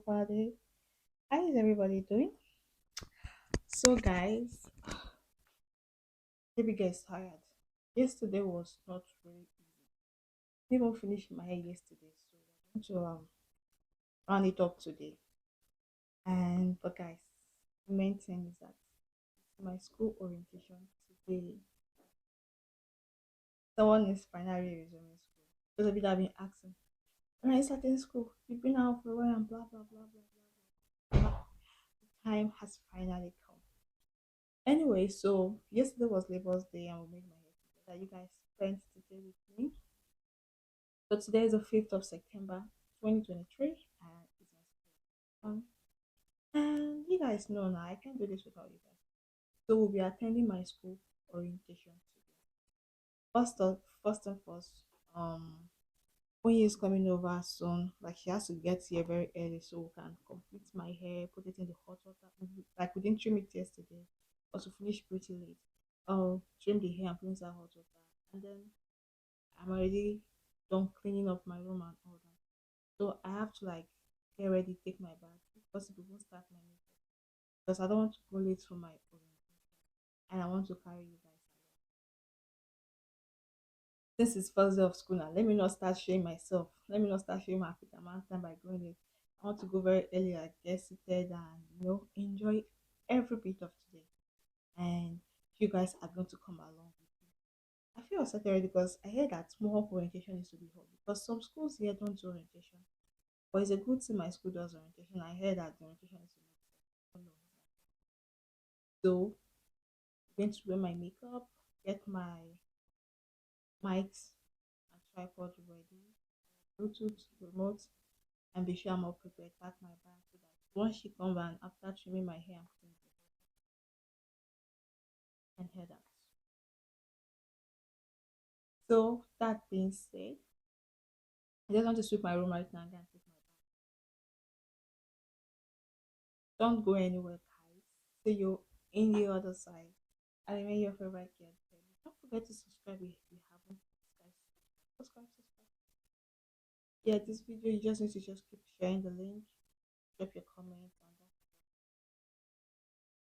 everybody. How is everybody doing? So, guys, maybe guys tired. Yesterday was not really easy. Didn't even finish my hair yesterday, so I want to round it up today. But guys, the main thing is that my school orientation today. Someone is finally resuming school. Those of you that have been asking, when are you starting school? You've been out for a while and blah blah blah blah blah blah. The time has finally come. Anyway, so yesterday was Labor's Day and we made my hair together. You guys spent today with me. So today is the 5th of September 2023 and it's my school. And you guys know now I can't do this without you guys. So we'll be attending my school orientation today. First and first, when is coming over soon, like she has to get here very early so we can complete my hair, put it in the hot water. Like we didn't trim it yesterday, also finish pretty late. Trim the hair and put it inside hot water, and then I'm already done cleaning up my room and all that. So I have to like get ready, take my bath, if possible, even start my makeup because I don't want to go late for my orientation, and I want to carry you guys. This is first day of school now. Let me not start showing myself. Let me not start showing my African man time by going late. I want to go very early, like get seated and enjoy every bit of today. And you guys are going to come along with me. I feel excited already because I heard that more orientation is to be held because some schools here don't do orientation. But it's a good thing my school does orientation. I heard that the orientation is to be so I'm going to wear my makeup, get my mics and tripod ready, Bluetooth remote, and be sure I'm all prepared. Pack my bag so that once she comes and after trimming my hair, I'm clean and head out. So that being said, I just want to sweep my room right now and then take my bag. Don't go anywhere, guys. See you in the other side. I remain your favorite girl. Don't forget to subscribe if you haven't. Guys, subscribe. Yeah, this video you just need to just keep sharing the link, drop your comments,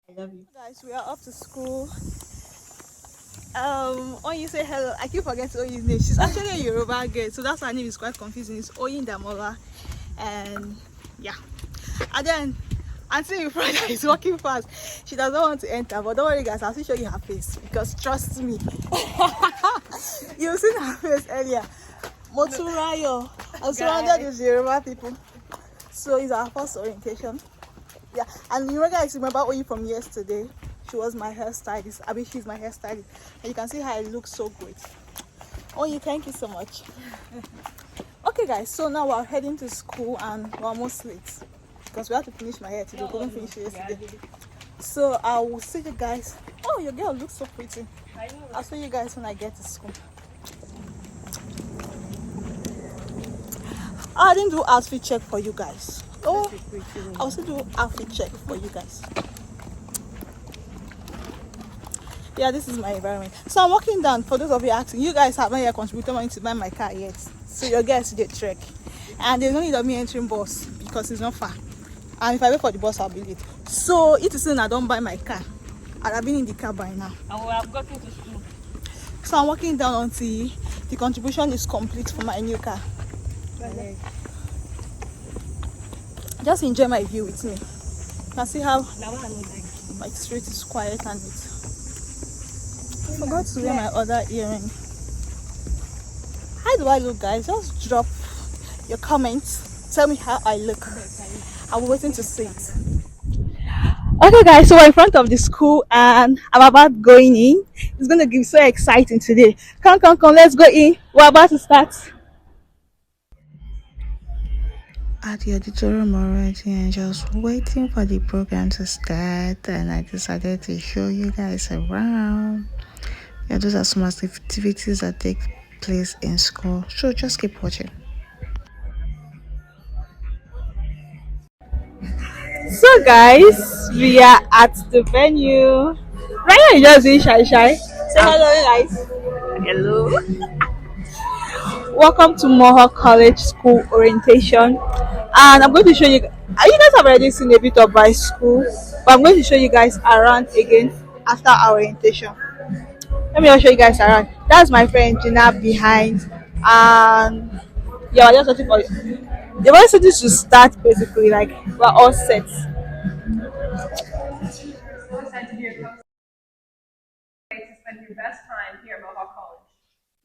and I love you. Guys, we are off to school. When you say hello, I keep forgetting Oyi's name. She's actually a Yoruba girl, so that's why her name is quite confusing. It's Oyin Damola, and yeah. And then Auntie in front is walking fast. She doesn't want to enter, but don't worry, guys. I'll still show you her face because trust me, you've seen her face earlier. Moturayo, I'm surrounded with Yoruba people, so it's our first orientation. Yeah, and you guys remember Oyi from yesterday? She was my hairstylist. I mean, she's my hairstylist, and you can see how I look so great. Oyi, thank you so much. Okay, guys, so now we're heading to school and we're almost late because we have to finish my hair today. We couldn't finish it yesterday. So I will see you guys. Oh, your girl looks so pretty. I'll see you guys when I get to school. I didn't do outfit check for you guys. Oh, I'll still do outfit check for you guys. Yeah, this is my environment. So I'm walking down. For those of you asking, you guys haven't yet contributed money to buy my car yet. So your guys did trek. And there's no need of me entering bus because it's not far. And if I wait for the bus, I'll be late. So it is soon I don't buy my car. I'd have been in the car by now. And we have gotten to school. So I'm walking down until the contribution is complete for my new car. Just enjoy my view with me. You can see how my street is quiet and neat. I forgot to wear my other earring. How do I look, guys? Just drop your comments. Tell me how I look. I'm waiting to see it. Okay, guys, so we're in front of the school and I'm about going in. It's going to be so exciting today. Come, let's go in. We're about to start. At the auditorium already and just waiting for the program to start, and I decided to show you guys around. Yeah, those are some activities that take place in school, so just keep watching. So guys, we are at the venue. Right now, you just doing shy. Say hello, guys. Hello. Welcome to Mohawk College School Orientation. and I'm going to show you. You guys have already seen a bit of my school, but I'm going to show you guys around again after our orientation. Let me just show you guys around. That's my friend Gina behind, and yeah, we're just waiting for you. They wanted this to start basically, like we're all set.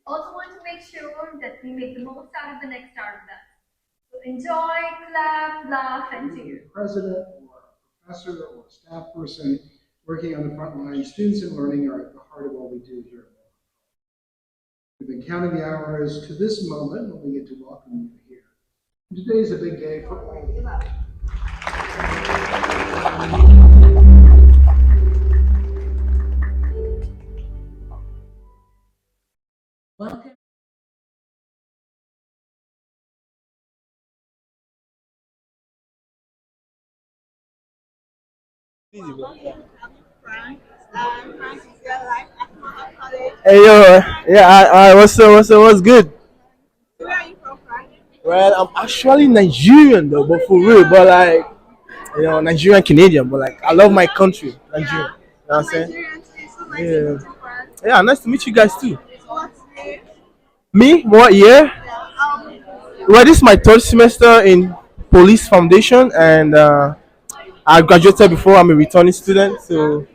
Also want to make sure that we make the most out of the next hour with us. So enjoy, clap, laugh, and cheer. President or a professor or a staff person working on the front line, students and learning are at the heart of what we do here. We've been counting the hours to this moment when we get to welcome you here. Today is a big day for all of you. Hey yo, yeah, what's good? Where are you from, Frank? Well, I'm actually Nigerian though, but for real, but like, Nigerian Canadian, but like, I love my country, Nigeria. You know what I'm saying? Nigerian too. So nice to Yeah, meet you, Frank. yeah, nice to meet you guys too. So what's your Me, what year? Well, this is my third semester in Police Foundation, and I graduated before. I'm a returning student, so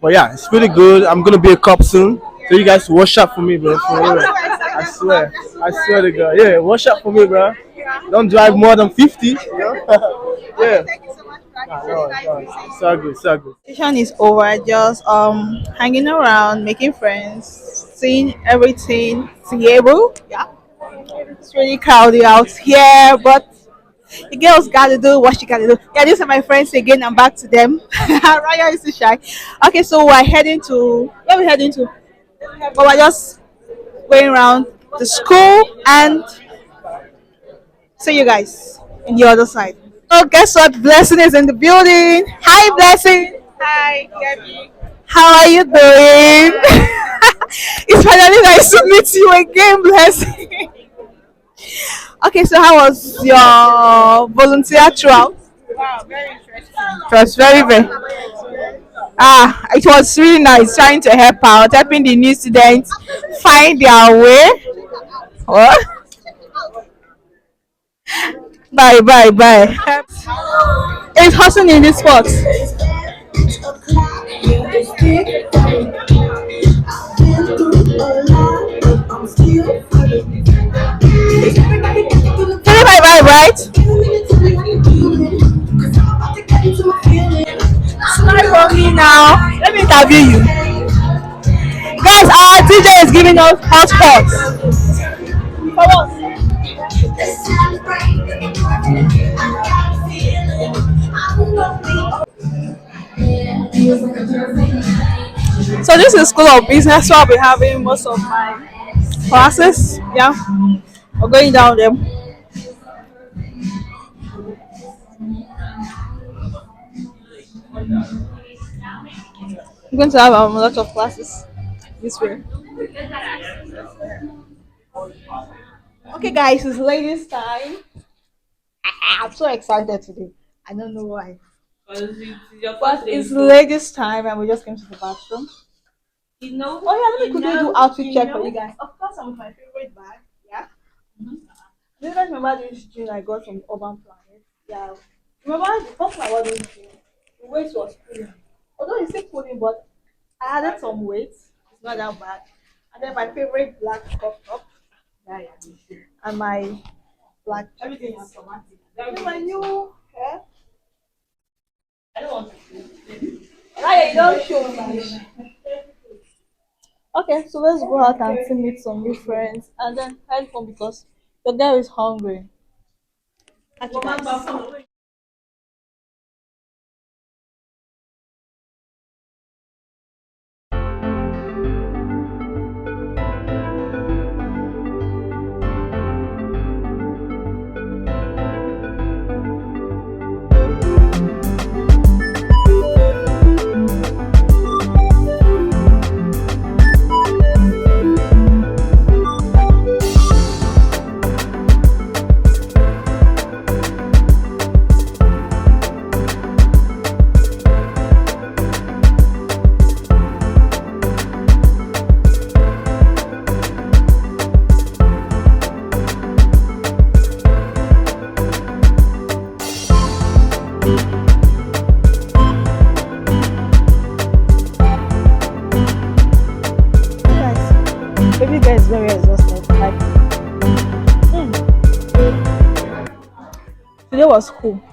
but yeah, it's pretty good. I'm gonna be a cop soon, so you guys watch out for me, bro. For I'm real. so excited. I swear, That's I super swear to God. Yeah, watch out for me, bro. Don't drive more than 50. You know? Yeah. Thank you so much, Frank. Nah, It's no, really nice no, to see you. so good, so good. Session is over. Just hanging around, making friends, seeing everything seeable. Yeah, it's really crowded out here, but the girls gotta do what she gotta do. Yeah, these are my friends again. I'm back to them. Raya is too shy. Okay, so we're heading to where we heading to? But we're just going around the school and see you guys in the other side. Oh, guess what? Blessing is in the building. Hi, Blessing. Hi, Gabby. How are you doing? It's finally nice to meet you again, Blessing. Okay, so how was your volunteer throughout? Wow, very interesting. It was very. It was really nice trying to help out, helping the new students find their way. What? Bye, bye, bye. It's hustling in this spot. Tell bye bye, right? Smile for me now. Let me interview you. Guys, our DJ is giving us hotspots. Come on. So this is School of Business, so I'll be having most of my classes. Yeah, we're going down there. I'm going to have a lot of classes this way. Okay, guys, it's ladies' time. I'm so excited today. I don't know why. But it's ladies' time, and we just came to the bathroom. Oh yeah, let me quickly do outfit check for you guys. Of course, I'm with my favorite bag. Yeah. Do you guys remember this jean I got from Urban Planet? Yeah. Remember the first time I wore this jean, the waist was pulling. Although it's still pulling, but I added some weight. It's not that bad. And then my favorite black crop top. Yeah, yeah. And my black everything is automatic. Then my new hair. Right, you don't show much. Okay, so let's go out and see meet some new friends and then head home because the girl is hungry. Catch you guys. Guys, baby girl is very exhausted. Like, today was cool.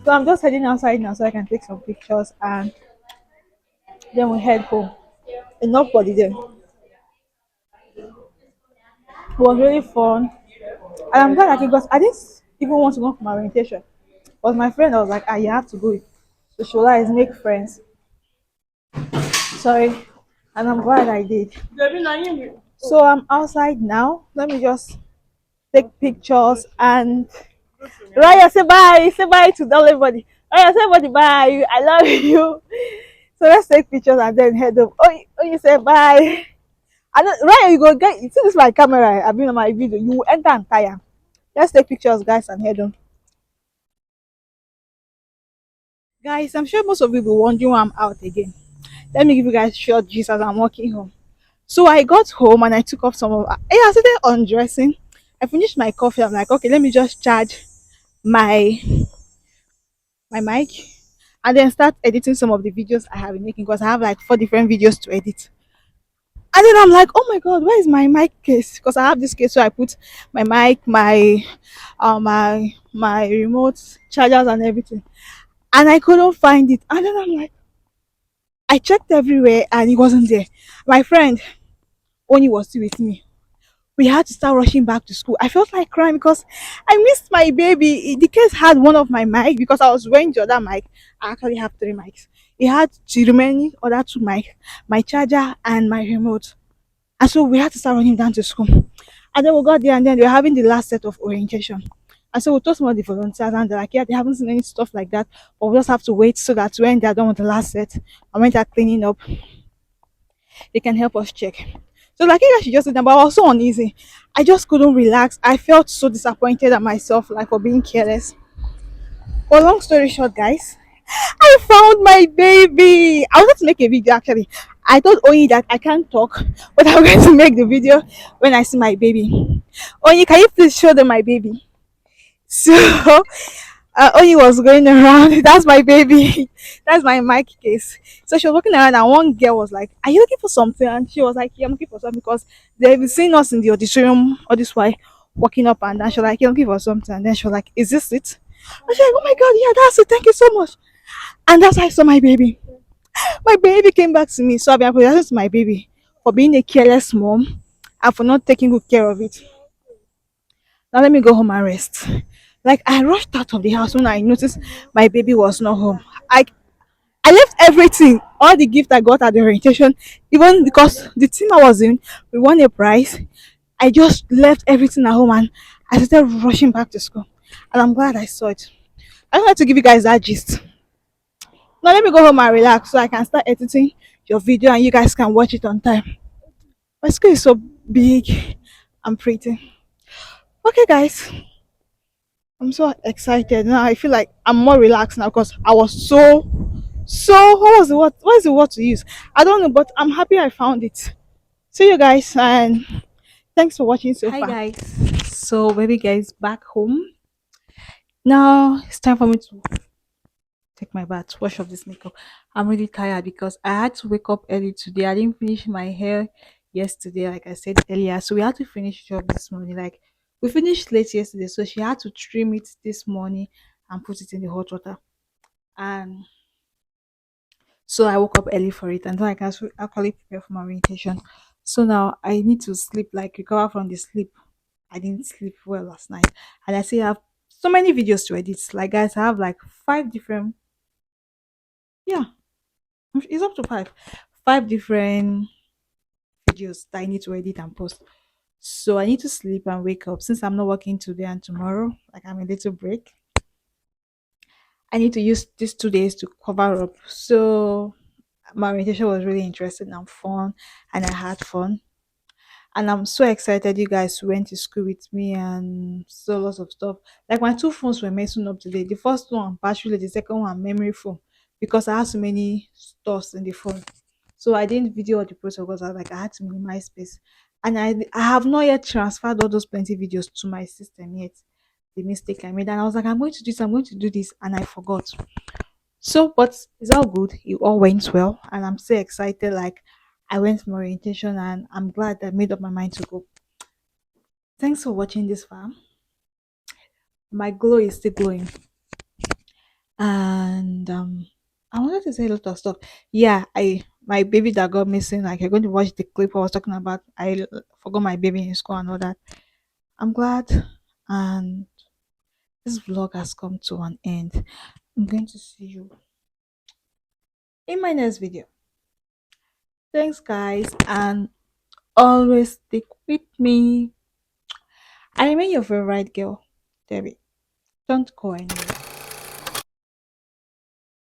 So I'm just heading outside now so I can take some pictures and then we head home. Enough for the day. It was really fun. And I'm glad I came because I didn't even want to go for my orientation. But my friend was like, ah, you have to go. Socialize, make friends. Sorry. And I'm glad I did. So I'm outside now. Let me just take pictures and Raya, say bye. Say bye to everybody. Raya, say everybody bye. I love you. So let's take pictures and then head up. Oh, you say bye. I don't, Raya, you go get. You see this my camera. I've been on my video. You will enter and tire. Let's take pictures, guys, and head on. Guys, I'm sure most of you will be wondering why I'm out again. Let me give you guys short gist as I'm walking home. So I got home and I took off some of. I started undressing. I finished my coffee. I'm like, okay, let me just charge my mic and then start editing some of the videos I have been making because I have like 4 different videos to edit. And then I'm like, oh my god, where is my mic case? Because I have this case, so I put my mic, my remote chargers and everything. And I couldn't find it. And then I'm like, I checked everywhere and it wasn't there. My friend Oni was still with me. We had to start rushing back to school. I felt like crying because I missed my baby. The case had one of my mic because I was wearing the other mic. I actually have 3 mics. It had the remaining other 2 mics, my charger and my remote. And so we had to start running down to school. And then we got there and then they were having the last set of orientation. And so we told some of the volunteers and they're like, yeah, they haven't seen any stuff like that. But we just have to wait so that when they're done with the last set and when they're cleaning up, they can help us check. So like you guys should just sit down, but I was so uneasy. I just couldn't relax. I felt so disappointed at myself, like for being careless. But long story short, guys, I found my baby. I wanted to make a video actually. I told Oyi that I can't talk, but I'm going to make the video when I see my baby. Oyi, can you please show them my baby? So Oyi was going around. That's my baby. That's my mic case. So she was walking around, and one girl was like, "Are you looking for something?" And she was like, "Yeah, I'm looking for something because they've been seeing us in the auditorium all this while, walking up and down." She was like, "Yeah, I'm looking for something." And then she was like, "Is this it?" I was like, "Oh my god, yeah, that's it. Thank you so much." And that's how I saw my baby. My baby came back to me, so I've been apologizing to my baby for being a careless mom and for not taking good care of it. Now let me go home and rest. Like I rushed out of the house when I noticed my baby was not home. I left everything, all the gift I got at the orientation, even because the team I was in, we won a prize. I just left everything at home and I started rushing back to school. And I'm glad I saw it. I wanted to give you guys that gist. Now let me go home and relax so I can start editing your video and you guys can watch it on time. My school is so big and pretty. Okay guys, I'm so excited now. I feel like I'm more relaxed now because I was so what is the word to use? I don't know, but I'm happy I found it. See you guys and thanks for watching so Hi far. guys. So baby guys back home. Now it's time for me to take my bath, wash off this makeup. I'm really tired because I had to wake up early today. I didn't finish my hair yesterday, like I said earlier. So we had to finish it up this morning. Like we finished late yesterday, so she had to trim it this morning and put it in the hot water. And so I woke up early for it and then I can actually prepare for my orientation. So now I need to sleep, like recover from the sleep. I didn't sleep well last night. And I still have so many videos to edit. Like guys, I have like 5 different, yeah, it's up to 5 different videos that I need to edit and post. So I need to sleep and wake up since I'm not working today and tomorrow. Like I'm a little break. I need to use these 2 days to cover up. So my orientation was really interesting and fun, and I had fun. And I'm so excited you guys went to school with me and so lots of stuff. Like my 2 phones were messing up today. The first one battery, the second one memory phone because I have so many stuffs in the phone. So I didn't video all the process because I was like I had to minimize space. And I have not yet transferred all those plenty videos to my system yet. the mistake I made, and I was like, I'm going to do this, I'm going to do this, and I forgot. So, but it's all good. It all went well, and I'm so excited. Like, I went for my orientation, and I'm glad I made up my mind to go. Thanks for watching this fam. My glow is still glowing, and I wanted to say a lot of stuff. Yeah, I my baby that got missing. Like, you're going to watch the clip I was talking about. Forgot my baby in school and all that. I'm glad, and this vlog has come to an end. I'm going to see you in my next video. Thanks, guys, and always stick with me. I remain your favorite girl, Debbie. Don't go anywhere.